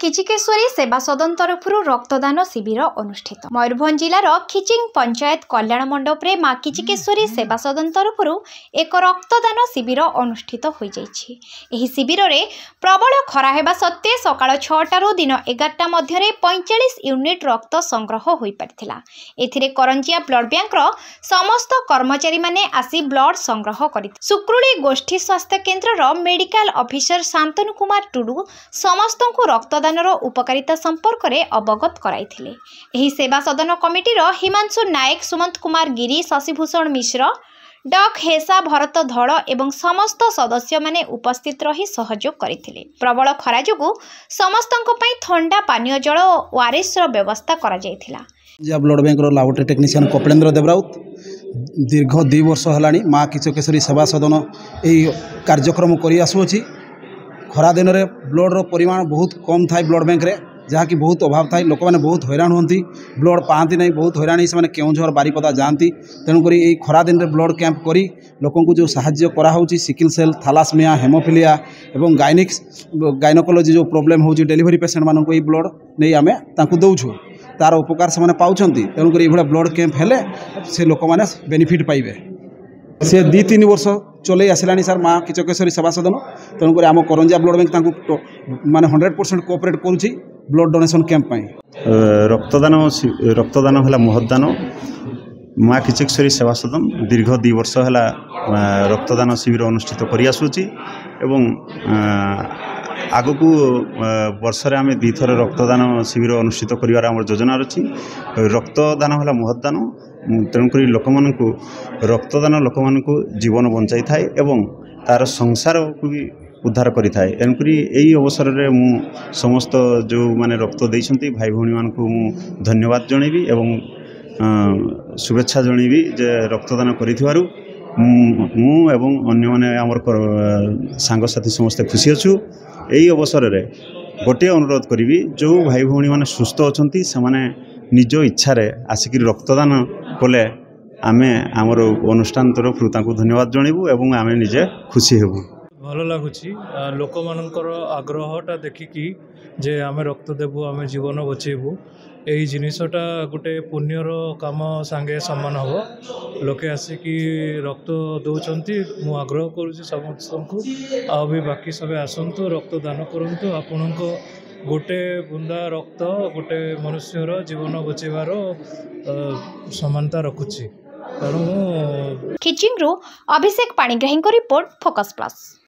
किचिकेश्वरी सेवा सदन तरफ रक्तदान शिविर अनुष्ठित। मयूरभंज जिलार खिचिंग पंचायत कल्याण मंडप रे मां किचिकेश्वरी सेवा सदन तरफ एक रक्तदान शिविर अनुष्ठित हो जाइछि। एही शिविर रे प्रबल खरा हेबा सत्वे सकाळ 6टारू दिन 11टा मध्यरे 45 यूनिट रक्त संग्रह होई परिथिला। एथिरे करंजिया ब्लड बैंक रो समस्त कर्मचारी माने आसी ब्लड संग्रह करिथि। सुक्रुली गोष्ठी स्वास्थ्य केन्द्र रो मेडिकल ऑफिसर शांतनु कुमार टुडू समस्तଙ୍କୁ रक्तदानर उपकारिता संपर्क में अवगत कराइथिले। एही सेवा सदन कमिटीर हिमांशु नायक, सुमंत कुमार गिरी, शशिभूषण मिश्र, डॉक हेसा, भरत धड़ एवं समस्त सदस्य माने उपस्थित रही सहयोग करथिले। प्रबल खरा जोगु समस्तଙ୍କ ପାଇଁ ठंडा पानीय जल और ओआरएस रो व्यवस्था करा जायथिला। Blood bank laboratory technician Kapilendra Devraut दीर्घ 2 वर्ष है माँ किचिकेश्वरी सेवा सदन यही कार्यक्रम कर आसुची। खरा दिन में ब्लड रो परिमाण बहुत कम थाए ब्लड बैंक रे, जहाँकि बहुत अभाव थाए। लोक मैंने बहुत हैरान होती, ब्लड पाती नहीं, बहुत हैरान से केउझर बारिपदा जाती। तेणुक यही खरा दिन में ब्लड कैंप करी लोक जो साहाय्य कराऊँच सिकल सेल, थैलासेमिया, हेमोफिलिया एवं गायनोकोलॉजी जो प्रोब्लेम हो डेलीवरी पेसेंट मानक ये ब्लड नहीं आम दौछू, तार उपकार से पाँच। तेणुक ये ब्लड कैंप हेले से लोक मैंने बेनिफिट पाइबे। से 2-3 वर्ष चल आसला सर माँ किचिकेश्वरी सेवा सदन। तेणुक आम करंजिया ब्लड बैंक माने 100% कोऑपरेट करुच्ची ब्लड डोनेशन कैंप पाई। रक्तदान है महदान। माँ किचिकेश्वरी सेवा सदन दीर्घ 2 वर्ष है रक्तदान शिविर अनुष्ठित कर आसुची एवं आगकू वर्ष आम 2 थर रक्तदान शिविर अनुष्ठित कर योजना अच्छी। रक्तदान है महदान। तेणुक लोक मानू रक्तदान लोक मानू जीवन बचाई थाए एवं तार संसार को भी उद्धार करि थाए। तेणुक यही अवसर में मु समस्त जो माने रक्त देइछंती भाई भौणी मानकु मु धन्यवाद जणेबी एवं शुभेच्छा जणेबी जे रक्तदान करिथिबारु मु एवं अन्य माने आमर सांग साथी समस्त खुशी अछु। यही अवसर में गोटे अनुरोध करी जो भाई भौणी माने सुस्थ अछंती से माने निज इच्छा आसिक रक्तदान कले आमे आमर अनुष्ठान तरफ धन्यवाद जनइबू एवं आमे निजे खुशी हेबू। भल लगुच लोक मानकर आग्रहटा देखिकी जे आमे रक्त देबू, आमे जीवन बचेबू, यही जिनसटा गोटे पुण्यर काम सांगे समान हम। लोके आसिकी रक्त दौरान मु आग्रह करुँच समस्त आ भी बाकी सब आसतु रक्तदान करूँ। आपण गोटे बुंदा रक्त गोटे मनुष्यर जीवन बचेबार समानता रखुची। खिचिंग अभिषेक पाणिग्राही रिपोर्ट, फोकस प्लस।